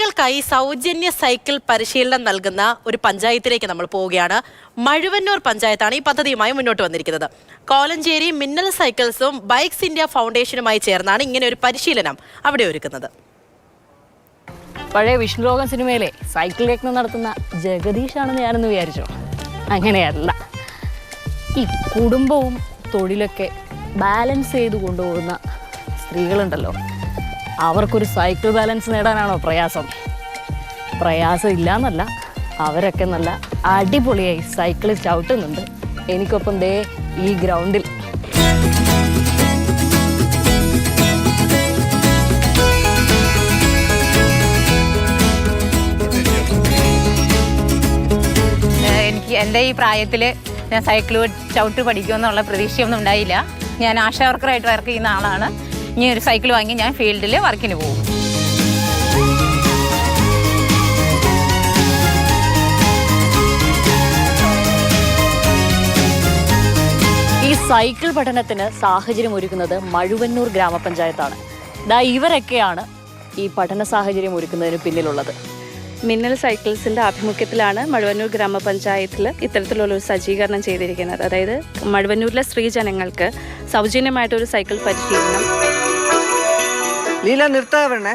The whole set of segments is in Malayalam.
കുട്ടികൾക്കായി സൗജന്യ സൈക്കിൾ പരിശീലനം നൽകുന്ന ഒരു പഞ്ചായത്തിലേക്ക് നമ്മൾ പോവുകയാണ്. മഴുവന്നൂർ പഞ്ചായത്താണ് ഈ പദ്ധതിയുമായി മുന്നോട്ട് വന്നിരിക്കുന്നത്. കോലഞ്ചേരി മിന്നൽ സൈക്കിൾസും ബൈക്സ് ഇന്ത്യ ഫൗണ്ടേഷനുമായി ചേർന്നാണ് ഇങ്ങനെ ഒരു പരിശീലനം അവിടെ ഒരുക്കുന്നത്. പഴയ വിഷ്ണുലോകം സിനിമയിലെ സൈക്കിൾ യജ്ഞം നടത്തുന്ന ജഗദീഷാണെന്ന് ഞാനൊന്ന് വിചാരിച്ചോ. അങ്ങനെയല്ല, ഈ കുടുംബവും തൊഴിലൊക്കെ ബാലൻസ് ചെയ്ത് കൊണ്ടുപോകുന്ന സ്ത്രീകളുണ്ടല്ലോ, അവർക്കൊരു സൈക്കിൾ ബാലൻസ് നേടാനാണോ പ്രയാസം? പ്രയാസം ഇല്ലയെന്നല്ല, അവരൊക്കെ നല്ല അടിപൊളിയായി സൈക്കിൾ ചവിട്ടുന്നുണ്ട്. എനിക്കൊപ്പം ദേ ഈ ഗ്രൗണ്ടിൽ എൻ്റെ ഈ പ്രായത്തിൽ ഞാൻ സൈക്കിൾ ചവിട്ട് പഠിക്കുമെന്നുള്ള പ്രതീക്ഷയൊന്നും ഉണ്ടായില്ല. ഞാൻ ആശാ വർക്കറായിട്ട് വർക്ക് ചെയ്യുന്ന ആളാണ്. ഇനി ഒരു സൈക്കിൾ വാങ്ങി ഞാൻ ഫീൽഡിൽ വർക്കിന് പോകും. ഈ സൈക്കിൾ പഠനത്തിന് സാഹചര്യം ഒരുക്കുന്നത് മഴുവന്നൂർ ഗ്രാമപഞ്ചായത്താണ്. ഇവരൊക്കെയാണ് ഈ പഠന സാഹചര്യം ഒരുക്കുന്നതിന് പിന്നിലുള്ളത്. മിന്നൽ സൈക്കിൾസിൻ്റെ ആഭിമുഖ്യത്തിലാണ് മഴുവന്നൂർ ഗ്രാമപഞ്ചായത്തിൽ ഇത്തരത്തിലുള്ളൊരു സജ്ജീകരണം ചെയ്തിരിക്കുന്നത്. അതായത് മഴുവന്നൂരിലെ സ്ത്രീജനങ്ങൾക്ക് സൗജന്യമായിട്ടൊരു സൈക്കിൾ പരിശീലനം. ലീല നിർത്താവണേ,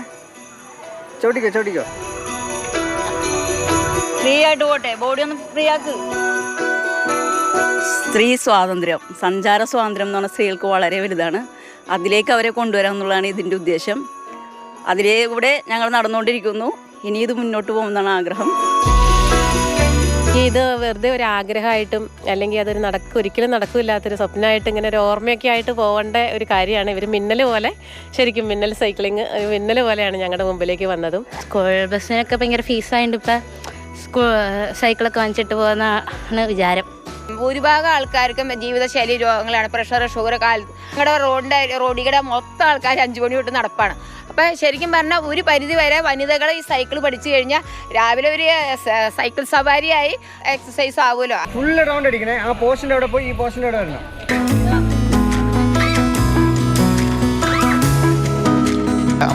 ചോട്ടിക്കോ ഫ്രീ ആയിട്ട് പോട്ടെ, ബോഡി ഒന്ന് ഫ്രീ ആക്ക്. സ്ത്രീ സ്വാതന്ത്ര്യം, സഞ്ചാര സ്വാതന്ത്ര്യം എന്ന് പറഞ്ഞാൽ സ്ത്രീകൾക്ക് വളരെ വലുതാണ്. അതിലേക്ക് അവരെ കൊണ്ടുവരാൻ എന്നുള്ളതാണ് ഇതിൻ്റെ ഉദ്ദേശം. അതിലേ കൂടെ ഞങ്ങൾ നടന്നുകൊണ്ടിരിക്കുന്നു. ഇനി ഇത് മുന്നോട്ട് പോകുന്നതാണ് ആഗ്രഹം. ഇത് വെറുതെ ഒരു ആഗ്രഹമായിട്ടും അല്ലെങ്കിൽ അതൊരു ഒരിക്കലും നടക്കില്ലാത്തൊരു സ്വപ്നമായിട്ട് ഇങ്ങനെ ഒരു ഓർമ്മയൊക്കെ ആയിട്ട് പോകേണ്ട ഒരു കാര്യമാണ്. ഇവർ മിന്നൽ പോലെ, ശരിക്കും മിന്നൽ സൈക്ലിങ് മിന്നൽ പോലെയാണ് ഞങ്ങളുടെ മുമ്പിലേക്ക് വന്നതും. സ്കൂൾ ബസ്സിനൊക്കെ ഭയങ്കര ഫീസായിട്ട് ഇപ്പം സൈക്കിളൊക്കെ വാങ്ങിച്ചിട്ട് പോകുന്നതാണ് വിചാരം. ഭൂരിഭാഗം ആൾക്കാർക്കും ജീവിതശൈലി രോഗങ്ങളാണ്, പ്രഷർ, ഷുഗർ. ഞങ്ങളുടെ റോഡിയുടെ മൊത്തം ആൾക്കാർ 5 മണി തൊട്ട് നടപ്പാണ്. അപ്പം ശരിക്കും പറഞ്ഞാൽ ഒരു പരിധി വരെ വനിതകൾ ഈ സൈക്കിൾ പഠിച്ചു കഴിഞ്ഞാൽ രാവിലെ ഒരു സൈക്കിൾ സവാരിയായി എക്സസൈസ് ആവുമല്ലോ. ഫുള്ള് റൗണ്ട് അടിക്കണേ. ആ പോസ്റ്റിൻ്റെ അവിടെ പോയി ഈ പോസ്റ്റിൻ്റെ അവിടെ വരണം.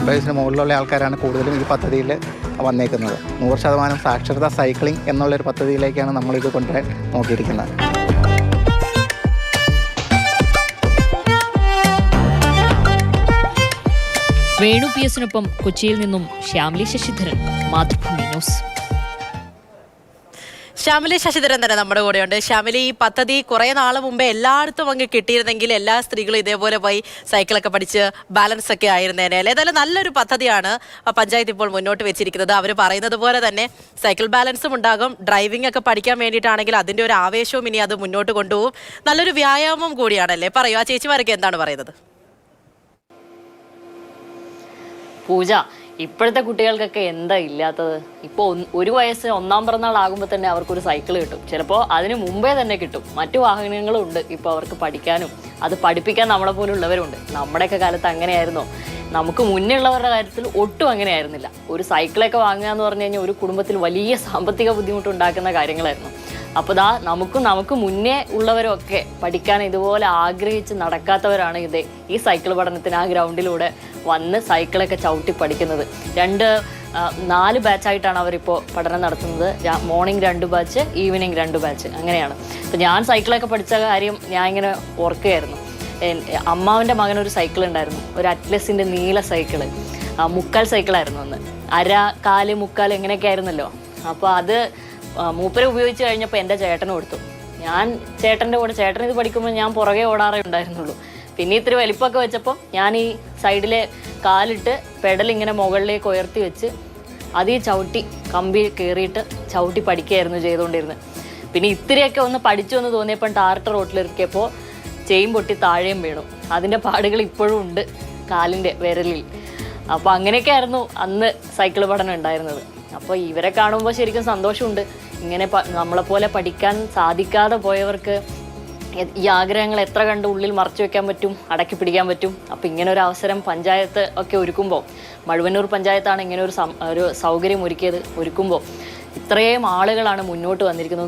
വയസ്സിന് മുകളിലുള്ള ആൾക്കാരാണ് കൂടുതലും ഈ പദ്ധതിയിൽ വന്നേക്കുന്നത്. 100% സാക്ഷരത സൈക്ലിംഗ് എന്നുള്ളൊരു പദ്ധതിയിലേക്കാണ് നമ്മളിത് കൊണ്ടുവരാൻ നോക്കിയിരിക്കുന്നത്. വേണു PS-നൊപ്പം കൊച്ചിയിൽ നിന്നും ശ്യാമിലി ശശിധരൻ, മാതൃഭൂമി ന്യൂസ്. ശ്യാമിലി ശശിധരൻ തന്നെ നമ്മുടെ കൂടെയുണ്ട്. ശ്യാമിലി, ഈ പദ്ധതി കുറേ നാൾ മുമ്പേ എല്ലായിടത്തും അങ്ങ് കിട്ടിയിരുന്നെങ്കിൽ എല്ലാ സ്ത്രീകളും ഇതേപോലെ പോയി സൈക്കിളൊക്കെ പഠിച്ച് ബാലൻസ് ഒക്കെ ആയിരുന്നേനെ. ഏതായാലും നല്ലൊരു പദ്ധതിയാണ് പഞ്ചായത്ത് ഇപ്പോൾ മുന്നോട്ട് വെച്ചിരിക്കുന്നത്. അവർ പറയുന്നത് പോലെ തന്നെ സൈക്കിൾ ബാലൻസും ഉണ്ടാകും. ഡ്രൈവിംഗ് ഒക്കെ പഠിക്കാൻ വേണ്ടിയിട്ടാണെങ്കിൽ അതിൻ്റെ ഒരു ആവേശവും ഇനി അത് മുന്നോട്ട് കൊണ്ടുപോകും. നല്ലൊരു വ്യായാമം കൂടിയാണല്ലേ? പറയൂ, ആ ചേച്ചിമാരൊക്കെ എന്താണ് പറയുന്നത്? പൂജ, ഇപ്പോഴത്തെ കുട്ടികൾക്കൊക്കെ എന്താ ഇല്ലാത്തത്? ഇപ്പോൾ 1 വയസ്സ് 1-ാം പിറന്നാളാകുമ്പോൾ തന്നെ അവർക്കൊരു സൈക്കിൾ കിട്ടും. ചിലപ്പോൾ അതിന് മുമ്പേ തന്നെ കിട്ടും. മറ്റു വാഹനങ്ങളും ഉണ്ട് ഇപ്പോൾ അവർക്ക് പഠിക്കാനും. അത് പഠിപ്പിക്കാൻ നമ്മളെ പോലുള്ളവരുണ്ട്. നമ്മുടെയൊക്കെ കാലത്ത് അങ്ങനെയായിരുന്നോ? നമുക്ക് മുന്നേ ഉള്ളവരുടെ കാര്യത്തിൽ ഒട്ടും അങ്ങനെയായിരുന്നില്ല. ഒരു സൈക്കിളൊക്കെ വാങ്ങുക എന്ന് പറഞ്ഞു കഴിഞ്ഞാൽ ഒരു കുടുംബത്തിൽ വലിയ സാമ്പത്തിക ബുദ്ധിമുട്ടുണ്ടാക്കുന്ന കാര്യങ്ങളായിരുന്നു. അപ്പോൾ നമുക്ക് മുന്നേ ഉള്ളവരൊക്കെ പഠിക്കാൻ ഇതുപോലെ ആഗ്രഹിച്ച് നടക്കാത്തവരാണ് ഈ സൈക്കിൾ പഠനത്തിന് ആ ഗ്രൗണ്ടിലൂടെ വന്ന് സൈക്കിളൊക്കെ ചവിട്ടി പഠിക്കുന്നത്. 4 ബാച്ചായിട്ടാണ് അവരിപ്പോൾ പഠനം നടത്തുന്നത്. മോർണിംഗ് 2 ബാച്ച്, ഈവനിങ് 2 ബാച്ച്, അങ്ങനെയാണ്. അപ്പോൾ ഞാൻ സൈക്കിളൊക്കെ പഠിച്ച കാര്യം ഞാൻ ഇങ്ങനെ ഓർക്കുകയായിരുന്നു. അമ്മാവൻ്റെ മകനൊരു സൈക്കിൾ ഉണ്ടായിരുന്നു, ഒരു അറ്റ്ലസിൻ്റെ നീല സൈക്കിള്. 3/4 സൈക്കിളായിരുന്നു അന്ന്. 1/2, 1/4, 3/4 എങ്ങനെയൊക്കെ ആയിരുന്നല്ലോ. അപ്പോൾ അത് മൂപ്പരെ ഉപയോഗിച്ച് കഴിഞ്ഞപ്പോൾ എൻ്റെ ചേട്ടന് കൊടുത്തു. ഞാൻ ചേട്ടൻ്റെ കൂടെ, ചേട്ടൻ ഇത് പഠിക്കുമ്പോൾ ഞാൻ പുറകെ ഓടാറേ ഉണ്ടായിരുന്നുള്ളൂ. പിന്നെ ഇത്തിരി വലിപ്പമൊക്കെ വെച്ചപ്പോൾ ഞാൻ ഈ സൈഡിലെ കാലിട്ട് പെഡലിങ്ങനെ മുകളിലേക്ക് ഉയർത്തി വെച്ച് അതീ ചവിട്ടി കമ്പി കയറിയിട്ട് ചവിട്ടി പഠിക്കുകയായിരുന്നു ചെയ്തുകൊണ്ടിരുന്നത്. പിന്നെ ഇത്തിരിയൊക്കെ ഒന്ന് പഠിച്ചു എന്ന് തോന്നിയപ്പോൾ ടാറിട്ട റോട്ടിലിറക്കിയപ്പോൾ ചെയിൻ പൊട്ടി താഴെയും വീണു. അതിൻ്റെ പാടുകൾ ഇപ്പോഴും ഉണ്ട് കാലിൻ്റെ വിരലിൽ. അപ്പോൾ അങ്ങനെയൊക്കെ ആയിരുന്നു അന്ന് സൈക്കിൾ പഠനം ഉണ്ടായിരുന്നത്. അപ്പോൾ ഇവരെ കാണുമ്പോൾ ശരിക്കും സന്തോഷമുണ്ട്. ഇങ്ങനെ നമ്മളെപ്പോലെ പഠിക്കാൻ സാധിക്കാതെ പോയവർക്ക് ഈ ആഗ്രഹങ്ങൾ എത്ര കണ്ട് ഉള്ളിൽ മറച്ചു വെക്കാൻ പറ്റും, അടക്കി പിടിക്കാൻ പറ്റും. അപ്പോൾ ഇങ്ങനെ ഒരു അവസരം പഞ്ചായത്ത് ഒക്കെ ഒരുക്കുമ്പോൾ, മഴുവന്നൂർ പഞ്ചായത്താണ് ഇങ്ങനെ ഒരു സൗകര്യം ഒരുക്കുമ്പോൾ ഇത്രയും ആളുകളാണ് മുന്നോട്ട് വന്നിരിക്കുന്നത്.